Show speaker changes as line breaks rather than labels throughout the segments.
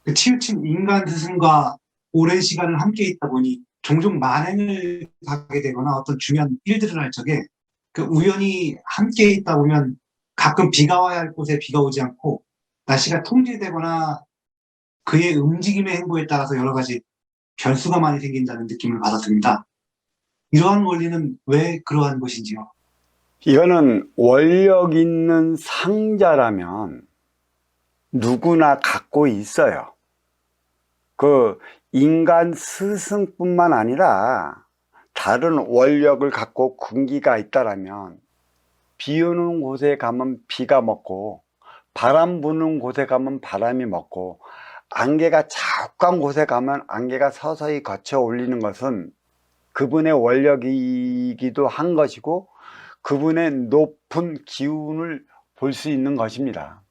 그 치우친 인간 스승과 오랜 시간을 함께 있다 보니 종종 만행을 가게 되거나 어떤 중요한 일들을 할 적에 그 우연히 함께 있다 보면 가끔 비가 와야 할 곳에 비가 오지 않고 날씨가 통제되거나 그의 움직임의 행보에 따라서 여러 가지 변수가 많이 생긴다는 느낌을 받았습니다. 이러한 원리는 왜 그러한 것인지요?
이거는 원력 있는 상자라면 누구나 갖고 있어요. 그 인간 스승뿐만 아니라 다른 원력을 갖고 군기가 있다라면 비 오는 곳에 가면 비가 먹고 바람 부는 곳에 가면 바람이 먹고 안개가 자욱한 곳에 가면 안개가 서서히 거쳐 올리는 것은 그분의 원력이기도 한 것이고 그분의 높은 기운을 볼 수 있는 것입니다.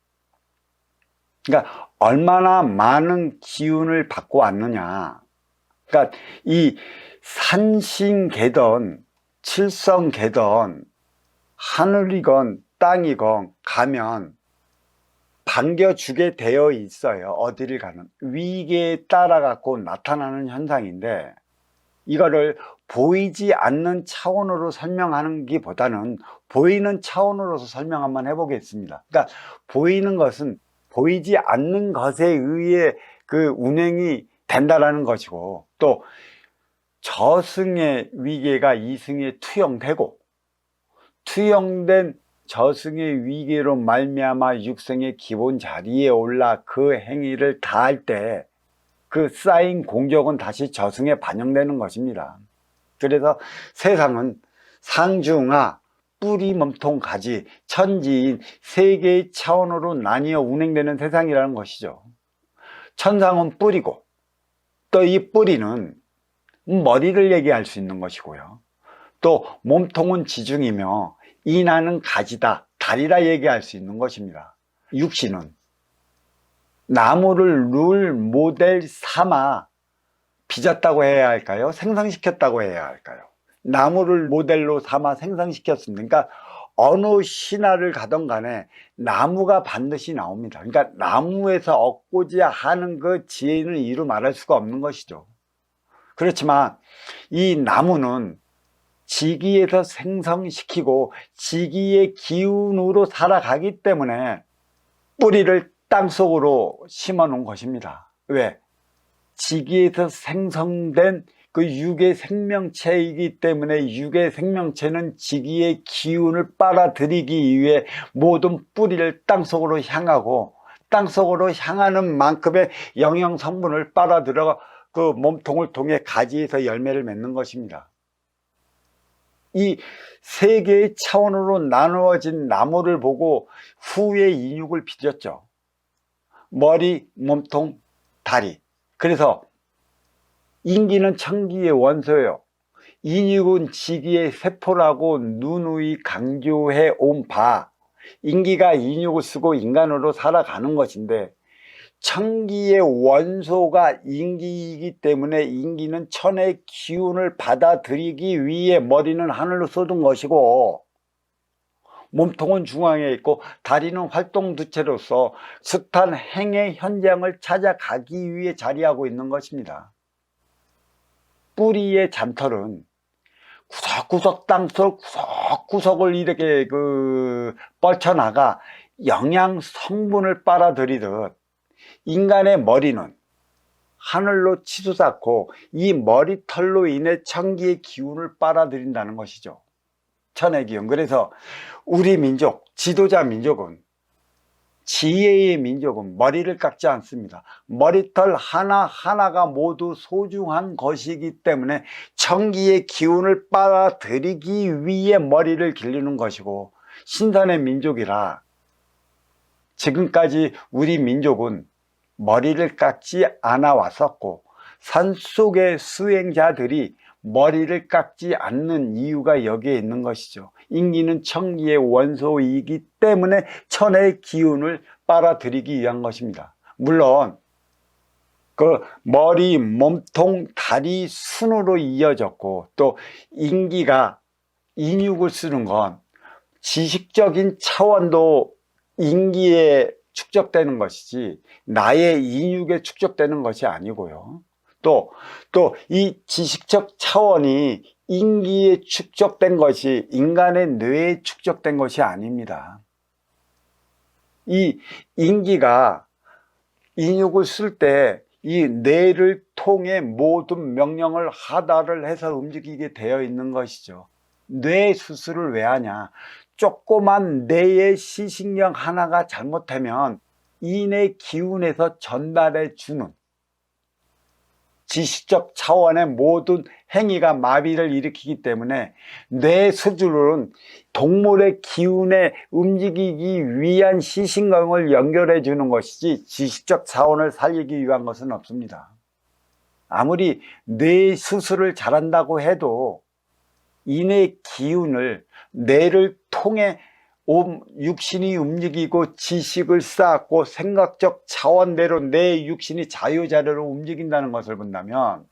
그러니까 얼마나 많은 기운을 받고 왔느냐. 그러니까 이 산신계던 칠성계던 하늘이건 땅이건 가면 반겨주게 되어 있어요. 어디를 가는 위계에 따라 갖고 나타나는 현상인데 이거를 보이지 않는 차원으로 설명하는 것보다는 보이는 차원으로서 설명 한번 해보겠습니다. 그러니까 보이는 것은 보이지 않는 것에 의해 그 운행이 된다라는 것이고, 또 저승의 위계가 이승에 투영되고 투영된 저승의 위계로 말미암아 육성의 기본 자리에 올라 그 행위를 다할 때 그 쌓인 공적은 다시 저승에 반영되는 것입니다. 그래서 세상은 상중하, 뿌리, 몸통, 가지, 천지인 세 개의 차원으로 나뉘어 운행되는 세상이라는 것이죠. 천상은 뿌리고 또 이 뿌리는 머리를 얘기할 수 있는 것이고요. 또 몸통은 지중이며 인하는 가지다, 다리라 얘기할 수 있는 것입니다. 육신은 나무를 룰 모델 삼아 빚었다고 해야 할까요? 생성시켰다고 해야 할까요? 나무를 모델로 삼아 생성시켰습니다. 그러니까 어느 신화를 가던 간에 나무가 반드시 나옵니다. 그러니까 나무에서 얻고자 하는 그 지혜는 이루 말할 수가 없는 것이죠. 그렇지만 이 나무는 지기에서 생성시키고 지기의 기운으로 살아가기 때문에 뿌리를 땅속으로 심어 놓은 것입니다. 왜? 지기에서 생성된 그 육의 생명체이기 때문에 육의 생명체는 지기의 기운을 빨아들이기 위해 모든 뿌리를 땅속으로 향하고 땅속으로 향하는 만큼의 영양 성분을 빨아들여 그 몸통을 통해 가지에서 열매를 맺는 것입니다. 이 세 개의 차원으로 나누어진 나무를 보고 후에 인육을 빚었죠. 머리, 몸통, 다리. 그래서 인기는 천기의 원소예요. 인육은 지기의 세포라고 누누이 강조해 온 바, 인기가 인육을 쓰고 인간으로 살아가는 것인데 천기의 원소가 인기이기 때문에 인기는 천의 기운을 받아들이기 위해 머리는 하늘로 쏟은 것이고 몸통은 중앙에 있고 다리는 활동두체로서 숱한 행의 현장을 찾아가기 위해 자리하고 있는 것입니다. 뿌리의 잔털은 구석구석 땅속 구석구석을 이렇게 뻗쳐나가 영양 성분을 빨아들이듯 인간의 머리는 하늘로 치솟았고 이 머리털로 인해 천기의 기운을 빨아들인다는 것이죠. 천의 기운. 그래서 우리 민족, 지도자 민족은 지혜의 민족은 머리를 깎지 않습니다. 머리털 하나하나가 모두 소중한 것이기 때문에 천기의 기운을 빨아들이기 위해 머리를 기르는 것이고 신선의 민족이라 지금까지 우리 민족은 머리를 깎지 않아 왔었고 산속의 수행자들이 머리를 깎지 않는 이유가 여기에 있는 것이죠. 인기는 천기의 원소이기 때문에 천의 기운을 빨아들이기 위한 것입니다. 물론 그 머리, 몸통, 다리 순으로 이어졌고 또 인기가 인육을 쓰는 건 지식적인 차원도 인기의 축적되는 것이지 나의 인육에 축적되는 것이 아니고요. 또 이 지식적 차원이 인기에 축적된 것이 인간의 뇌에 축적된 것이 아닙니다. 이 인기가 인육을 쓸 때 이 뇌를 통해 모든 명령을 하달을 해서 움직이게 되어 있는 것이죠. 뇌 수술을 왜 하냐? 조그만 뇌의 시신경 하나가 잘못되면 인의 기운에서 전달해 주는 지식적 차원의 모든 행위가 마비를 일으키기 때문에 뇌 수술은 동물의 기운에 움직이기 위한 시신경을 연결해 주는 것이지 지식적 차원을 살리기 위한 것은 없습니다. 아무리 뇌 수술을 잘한다고 해도 인의 기운을 뇌를 통해 육신이 움직이고 지식을 쌓았고 생각적 차원대로 내 육신이 자유자재로 움직인다는 것을 본다면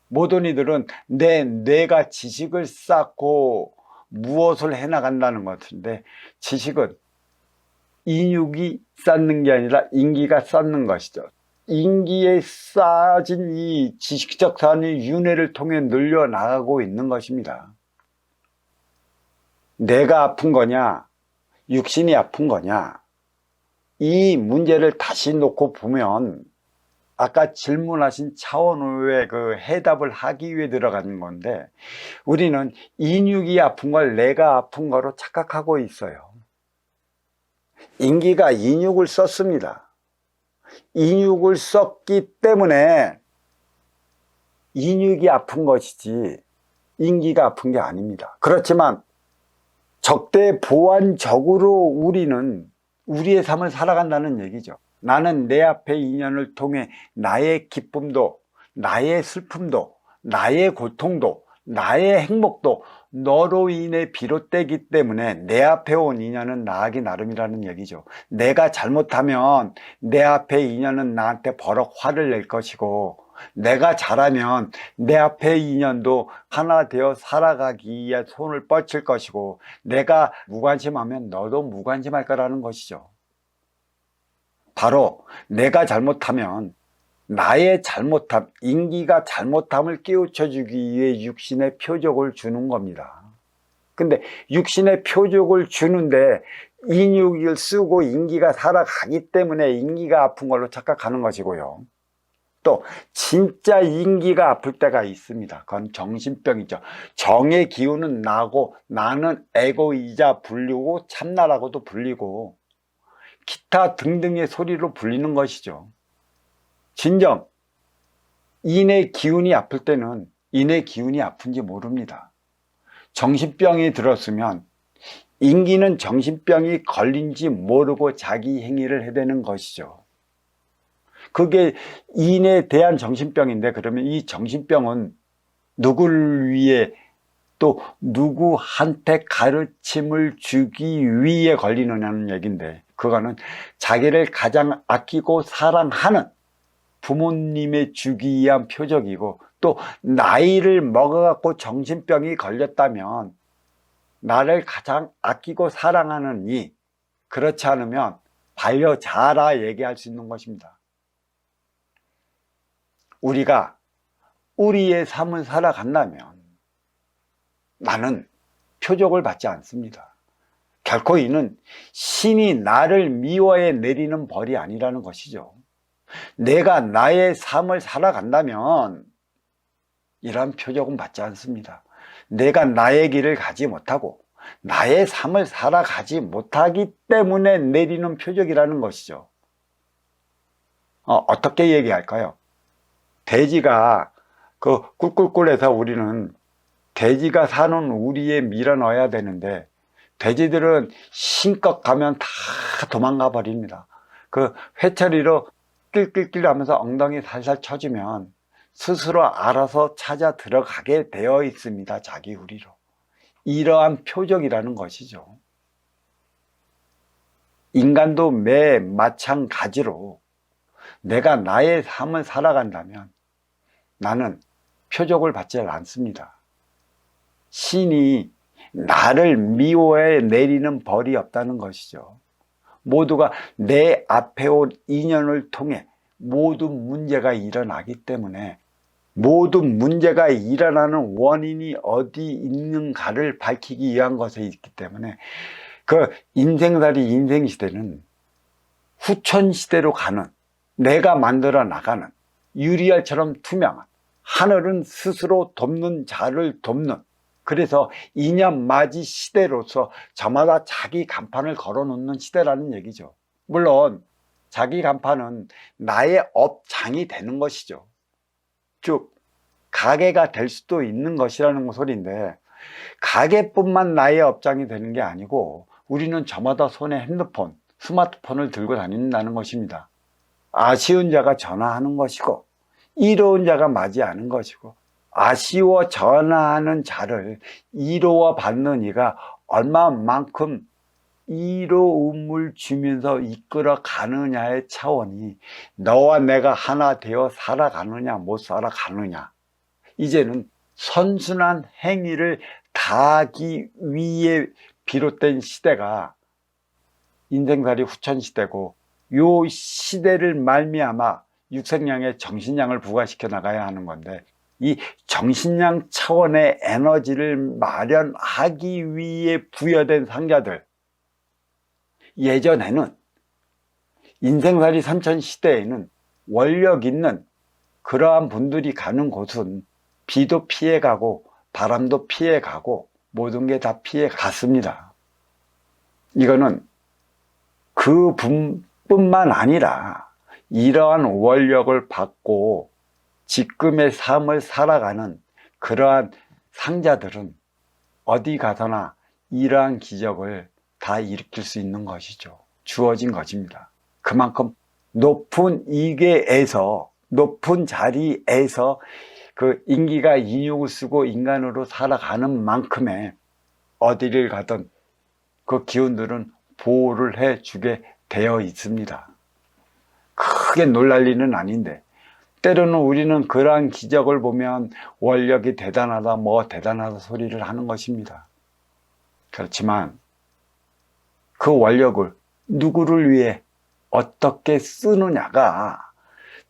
모든 이들은 내 뇌가 지식을 쌓고 무엇을 해나간다는 것인데 지식은 인육이 쌓는 게 아니라 인기가 쌓는 것이죠. 인기에 쌓아진 이 지식적 산이 윤회를 통해 늘려나가고 있는 것입니다. 내가 아픈 거냐, 육신이 아픈 거냐, 이 문제를 다시 놓고 보면 아까 질문하신 차원의 그 해답을 하기 위해 들어가는 건데 우리는 인육이 아픈 걸 내가 아픈 거로 착각하고 있어요. 인기가 인육을 썼습니다. 인육을 썼기 때문에 인육이 아픈 것이지 인기가 아픈 게 아닙니다. 그렇지만 적대보완적으로 우리는 우리의 삶을 살아간다는 얘기죠. 나는 내 앞의 인연을 통해 나의 기쁨도, 나의 슬픔도, 나의 고통도, 나의 행복도 너로 인해 비롯되기 때문에 내 앞에 온 인연은 나하기 나름이라는 얘기죠. 내가 잘못하면 내 앞의 인연은 나한테 버럭 화를 낼 것이고 내가 잘하면 내 앞의 인연도 하나 되어 살아가기 위해 손을 뻗칠 것이고 내가 무관심하면 너도 무관심할 거라는 것이죠. 바로 내가 잘못하면 나의 잘못함, 인기가 잘못함을 깨우쳐주기 위해 육신의 표적을 주는 겁니다. 근데 육신의 표적을 주는데 인육을 쓰고 인기가 살아가기 때문에 인기가 아픈 걸로 착각하는 것이고요. 또 진짜 인기가 아플 때가 있습니다. 그건 정신병이죠. 정의 기운은 나고 나는 에고이자 불리고 참나라고도 불리고 기타 등등의 소리로 불리는 것이죠. 진정 인의 기운이 아플 때는 인의 기운이 아픈지 모릅니다. 정신병이 들었으면 인기는 정신병이 걸린지 모르고 자기 행위를 해대는 것이죠. 그게 인에 대한 정신병인데 그러면 이 정신병은 누구를 위해 또 누구한테 가르침을 주기 위해 걸리느냐는 얘기인데 그거는 자기를 가장 아끼고 사랑하는 부모님의 주기 위한 표적이고 또 나이를 먹어갖고 정신병이 걸렸다면 나를 가장 아끼고 사랑하는 이 그렇지 않으면 반려자라 얘기할 수 있는 것입니다. 우리가 우리의 삶을 살아간다면 나는 표적을 받지 않습니다. 결코 이는 신이 나를 미워해 내리는 벌이 아니라는 것이죠. 내가 나의 삶을 살아간다면 이런 표적은 받지 않습니다. 내가 나의 길을 가지 못하고 나의 삶을 살아가지 못하기 때문에 내리는 표적이라는 것이죠. 어떻게 얘기할까요? 돼지가 그 꿀꿀꿀해서 우리는 돼지가 사는 우리에 밀어 넣어야 되는데 돼지들은 신껏 가면 다 도망가 버립니다. 그 회초리로 낄낄낄 하면서 엉덩이 살살 쳐주면 스스로 알아서 찾아 들어가게 되어 있습니다. 자기 우리로. 이러한 표적이라는 것이죠. 인간도 매 마찬가지로 내가 나의 삶을 살아간다면 나는 표적을 받지 않습니다. 신이 나를 미워해 내리는 벌이 없다는 것이죠. 모두가 내 앞에 온 인연을 통해 모든 문제가 일어나기 때문에 모든 문제가 일어나는 원인이 어디 있는가를 밝히기 위한 것에 있기 때문에 그 인생살이 인생시대는 후천시대로 가는, 내가 만들어 나가는 유리알처럼 투명한, 하늘은 스스로 돕는 자를 돕는, 그래서 인연맞이 시대로서 저마다 자기 간판을 걸어놓는 시대라는 얘기죠. 물론 자기 간판은 나의 업장이 되는 것이죠. 즉 가게가 될 수도 있는 것이라는 소리인데, 가게뿐만 나의 업장이 되는 게 아니고 우리는 저마다 손에 핸드폰, 스마트폰을 들고 다닌다는 것입니다. 아쉬운 자가 전화하는 것이고 이로운 자가 맞이하는 것이고, 아쉬워 전화하는 자를 이로워 받는 이가 얼마만큼 이로움을 주면서 이끌어 가느냐의 차원이 너와 내가 하나 되어 살아가느냐 못 살아가느냐, 이제는 선순환 행위를 다하기 위해 비롯된 시대가 인생살이 후천시대고, 요 시대를 말미암아 육생량에 정신량을 부과시켜 나가야 하는 건데, 이 정신량 차원의 에너지를 마련하기 위해 부여된 상자들, 예전에는 인생살이 선천시대에는 원력 있는 그러한 분들이 가는 곳은 비도 피해가고 바람도 피해가고 모든 게 다 피해갔습니다. 이거는 그 분뿐만 아니라 이러한 원력을 받고 지금의 삶을 살아가는 그러한 상자들은 어디 가서나 이러한 기적을 다 일으킬 수 있는 것이죠. 주어진 것입니다. 그만큼 높은 이계에서, 높은 자리에서 그 인기가 인육을 쓰고 인간으로 살아가는 만큼의 어디를 가든 그 기운들은 보호를 해주게 되어 있습니다. 크게 놀랄 일은 아닌데, 때로는 우리는 그러한 기적을 보면 원력이 대단하다, 뭐 대단하다 소리를 하는 것입니다. 그렇지만 그 원력을 누구를 위해 어떻게 쓰느냐가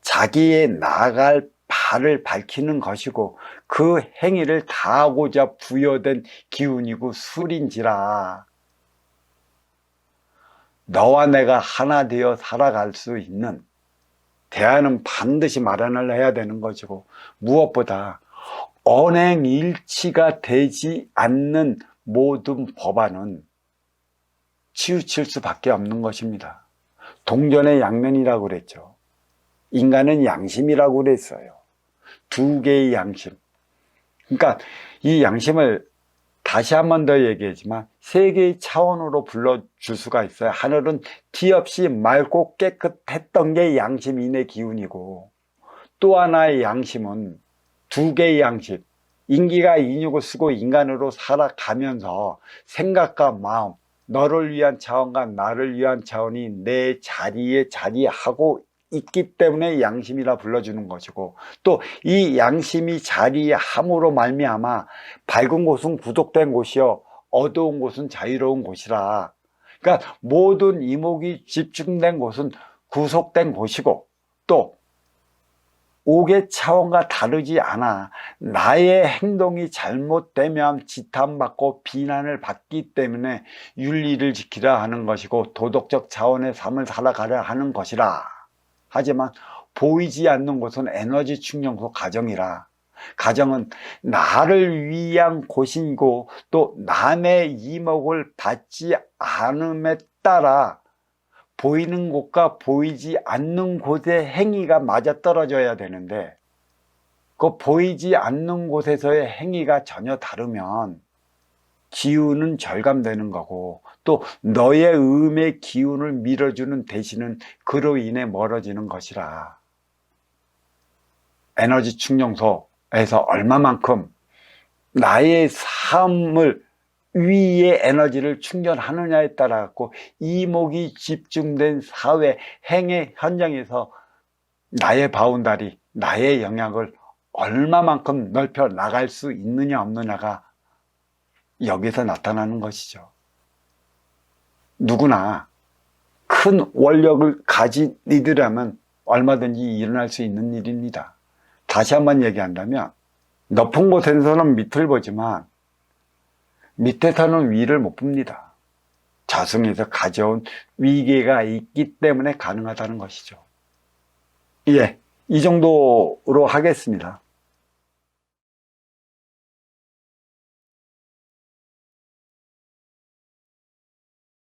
자기의 나아갈 발을 밝히는 것이고, 그 행위를 다하고자 부여된 기운이고 술인지라, 너와 내가 하나 되어 살아갈 수 있는 대안은 반드시 마련을 해야 되는 것이고, 무엇보다 언행일치가 되지 않는 모든 법안은 치우칠 수밖에 없는 것입니다. 동전의 양면이라고 그랬죠. 인간은 양심이라고 그랬어요. 두 개의 양심. 그러니까 이 양심을 다시 한 번 더 얘기하지만 세 개의 차원으로 불러줄 수가 있어요. 하늘은 티 없이 맑고 깨끗했던 게 양심인의 기운이고, 또 하나의 양심은 두 개의 양심, 인기가 인육을 쓰고 인간으로 살아가면서 생각과 마음, 너를 위한 차원과 나를 위한 차원이 내 자리에 자리하고 있기 때문에 양심이라 불러주는 것이고, 또 이 양심이 자리함으로 말미암아 밝은 곳은 구속된 곳이요 어두운 곳은 자유로운 곳이라. 그러니까 모든 이목이 집중된 곳은 구속된 곳이고, 또 옥의 차원과 다르지 않아 나의 행동이 잘못되면 지탄받고 비난을 받기 때문에 윤리를 지키라 하는 것이고 도덕적 차원의 삶을 살아가려 하는 것이라. 하지만 보이지 않는 곳은 에너지 충전소 가정이라. 가정은 나를 위한 곳이고 또 남의 이목을 받지 않음에 따라 보이는 곳과 보이지 않는 곳의 행위가 맞아떨어져야 되는데, 그 보이지 않는 곳에서의 행위가 전혀 다르면 기운은 절감되는 거고, 또 너의 음의 기운을 밀어주는 대신은 그로 인해 멀어지는 것이라. 에너지 충전소에서 얼마만큼 나의 삶을 위의 에너지를 충전하느냐에 따라 갖고 이목이 집중된 사회 행의 현장에서 나의 바운다리, 나의 영향을 얼마만큼 넓혀 나갈 수 있느냐 없느냐가 여기서 나타나는 것이죠. 누구나 큰 원력을 가진 이들이라면 얼마든지 일어날 수 있는 일입니다. 다시 한번 얘기한다면 높은 곳에서는 밑을 보지만 밑에서는 위를 못 봅니다. 저승에서 가져온 위계가 있기 때문에 가능하다는 것이죠. 예, 이 정도로 하겠습니다.